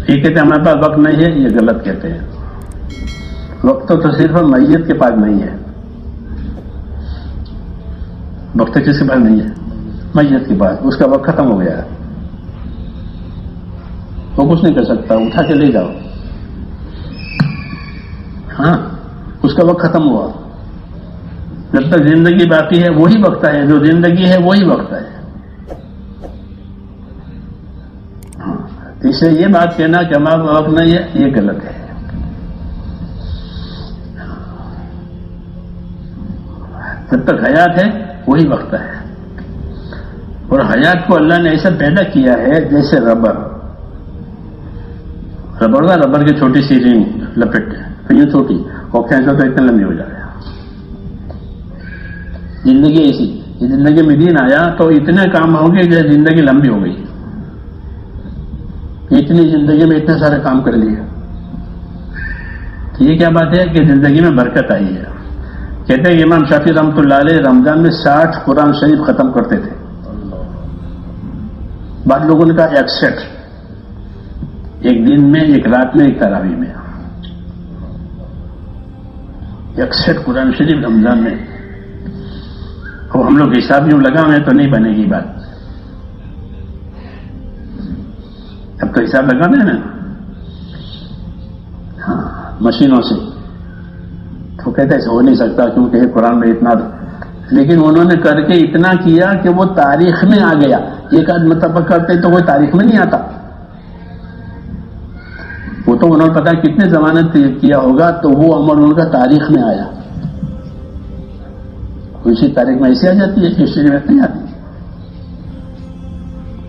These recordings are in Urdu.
یہ کہتے ہیں ہمارے پاس وقت نہیں ہے، یہ غلط کہتے ہیں. وقت تو صرف میت کے پاس نہیں ہے. وقت کس کے پاس نہیں ہے؟ میت کے پاس. اس کا وقت ختم ہو گیا ہے، وہ کچھ نہیں کر سکتا، اٹھا کے لے جاؤ. ہاں، اس کا وقت ختم ہوا. جب تک زندگی باقی ہے وہی وقت ہے، جو زندگی ہے وہی وقت ہے. اس لیے یہ بات کہنا کہ ہمارا وقت نہیں ہے، یہ غلط ہے. جب تک حیات ہے وہی وقت ہے. اور حیات کو اللہ نے ایسا پیدا کیا ہے جیسے ربڑ کا ربڑ کی چھوٹی سی رنگ لپٹ یوں چھوٹی اور کھینچو تو اتنا لمبی ہو جائے. زندگی ایسی، زندگی میں دین آیا تو اتنے کام ہوں گے جیسے زندگی لمبی ہو گئی. اتنی زندگی میں اتنے سارے کام کر لیے. یہ کیا بات ہے کہ زندگی میں برکت آئی ہے. کہتے ہیں امام شافعی رحمۃ اللہ علیہ رمضان میں 60 قرآن شریف ختم کرتے تھے. بعض لوگوں نے کہا 61، ایک دن میں، ایک رات میں، ایک تراویح میں 61 قرآن شریف رمضان میں. اب ہم لوگ حساب یوں لگا ہوئے تو نہیں بنے گی بات. اب تو حساب لگا دیں نا، ہاں، مشینوں سے. تو کہتے ایسا ہو نہیں سکتا کیونکہ قرآن میں اتنا، لیکن انہوں نے کر کے اتنا کیا کہ وہ تاریخ میں آ گیا. ایک آدھ مرتبہ کرتے تو کوئی تاریخ میں نہیں آتا. وہ تو انہوں نے پتا کتنے زمانے کیا ہوگا تو وہ عمل ان کا تاریخ میں آیا. اسی تاریخ میں ایسی آ جاتی ہے، ہسٹری میں نہیں آتی.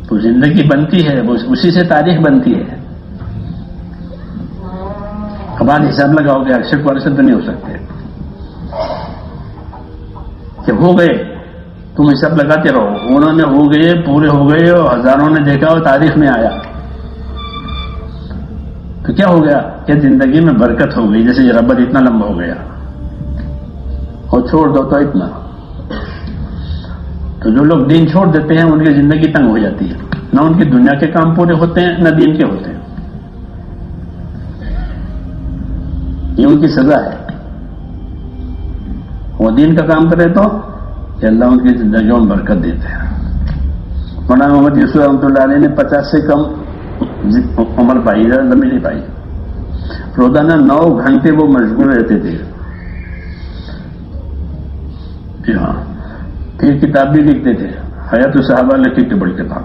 تو زندگی بنتی ہے اسی سے تاریخ بنتی ہے. اب آج حساب لگاؤ گے 61% تو نہیں ہو سکتے. کہ ہو گئے تم حساب لگاتے رہو. انہوں نے ہو گئے، پورے ہو گئے، اور ہزاروں نے دیکھا اور تاریخ میں آیا. تو کیا ہو گیا کہ زندگی میں برکت ہو گئی. جیسے یہ ربڑ اتنا لمبا ہو گیا اور چھوڑ دو تو اتنا. تو جو لوگ دین چھوڑ دیتے ہیں ان کی زندگی تنگ ہو جاتی ہے. نہ ان کی دنیا کے کام پورے ہوتے ہیں، نہ دین کے ہوتے ہیں. یہ ان کی سزا ہے. وہ دین کا کام کرے تو کہ اللہ ان کی زندگیوں میں برکت دیتے ہیں. مولانا محمد یوسف رحمۃ اللہ علیہ نے 50 سے کم عمر پائی، لمبی نہیں پائی. روزانہ 9 گھنٹے وہ مشغول رہتے تھے. جی ہاں، پھر کتاب بھی لکھتے تھے. حیات الصحابہ لکھی تھی بڑی کتاب.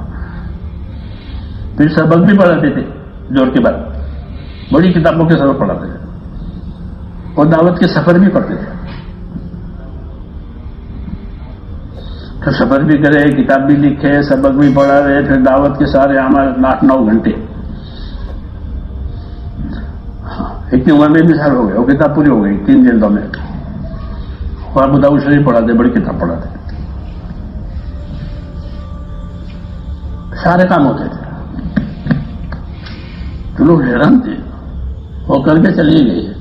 پھر سبق بھی پڑھاتے تھے زور کے بعد. بڑی کتابوں کے سبق پڑھاتے تھے اور دعوت کے سفر بھی کرتے تھے. تو سفر بھی کرے، کتاب بھی لکھے، سبق بھی پڑھا رہے، پھر دعوت کے سارے ہمارے 8-9 گھنٹے. اتنی عمر میں بھی سال ہو گئے، وہ کتاب پوری ہو گئی 3 جلدوں میں. اور ابو داؤد شریف پڑھاتے، بڑی کتاب پڑھاتے، سارے کام ہوتے تھے. تو لوگ حیران تھے، وہ کر کے چلی گئی.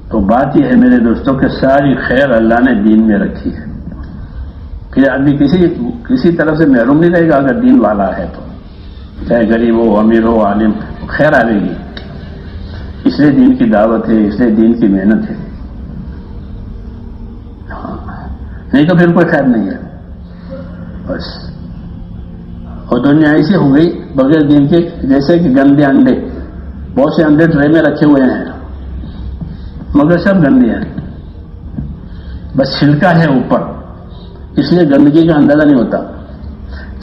تو بات یہ ہے میرے دوستوں کہ ساری خیر اللہ نے دین میں رکھی ہے. پھر آدمی کسی طرف سے محروم نہیں رہے گا اگر دین والا ہے تو. چاہے غریب ہو، امیر ہو، عالم، خیر آئے گی. اس لیے دین کی دعوت ہے، اس لیے دین کی محنت ہے. نہیں تو پھر کوئی خیر نہیں ہے بس. اور دنیا ایسی ہو گئی بغیر دین کے، جیسے کہ گندے انڈے. بہت سے انڈے ٹرے میں رکھے ہوئے ہیں مگر سب گندے ہیں. بس چھلکا ہے اوپر، اس لیے گندگی کا اندازہ نہیں ہوتا.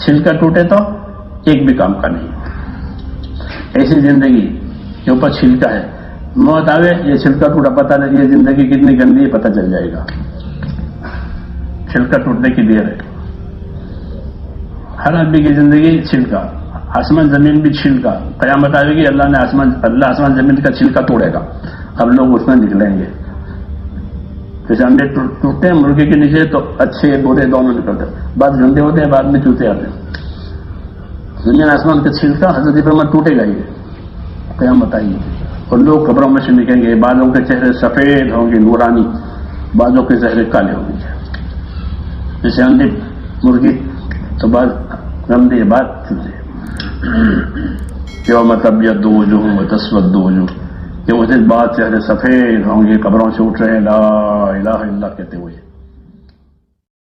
چھلکا ٹوٹے تو ایک بھی کام کا نہیں. ایسی زندگی کے اوپر چھلکا ہے. موت آوے یہ چھلکا ٹوٹا پتہ نہیں، یہ زندگی کتنی گندی ہے پتہ چل جائے گا. چھلکا ٹوٹنے کی دیر ہے. ہر آدمی کی زندگی چھلکا. آسمان زمین بھی چھلکا. قیامت آئے گی، اللہ آسمان زمین کا چھلکا توڑے گا. اب لوگ اس میں نکلیں گے. جیسے انڈے ٹوٹتے ہیں مرغے کے نیچے تو اچھے برے دونوں نکلتے ہیں. بعد گندے ہوتے ہیں، بعد میں چوتے آتے ہیں. زمین آسمان کا چھلکا حضرت فرمایا ٹوٹے گا. یہ قیامت آئے گی اور لوگ قبروں میں سے نکلیں گے. بعضوں کے چہرے سفید ہوں گے نورانی، بعضوں کے چہرے کالے ہوں گے. جیسے انڈے مرغی تو بعض گندی بات تھی. یوم تبیض وجوہ وتسود وجوہ، کہ اس دن بعد چہرے سفید ہوں گے قبروں سے اٹھ رہے لا الہ الا اللہ کہتے ہوئے.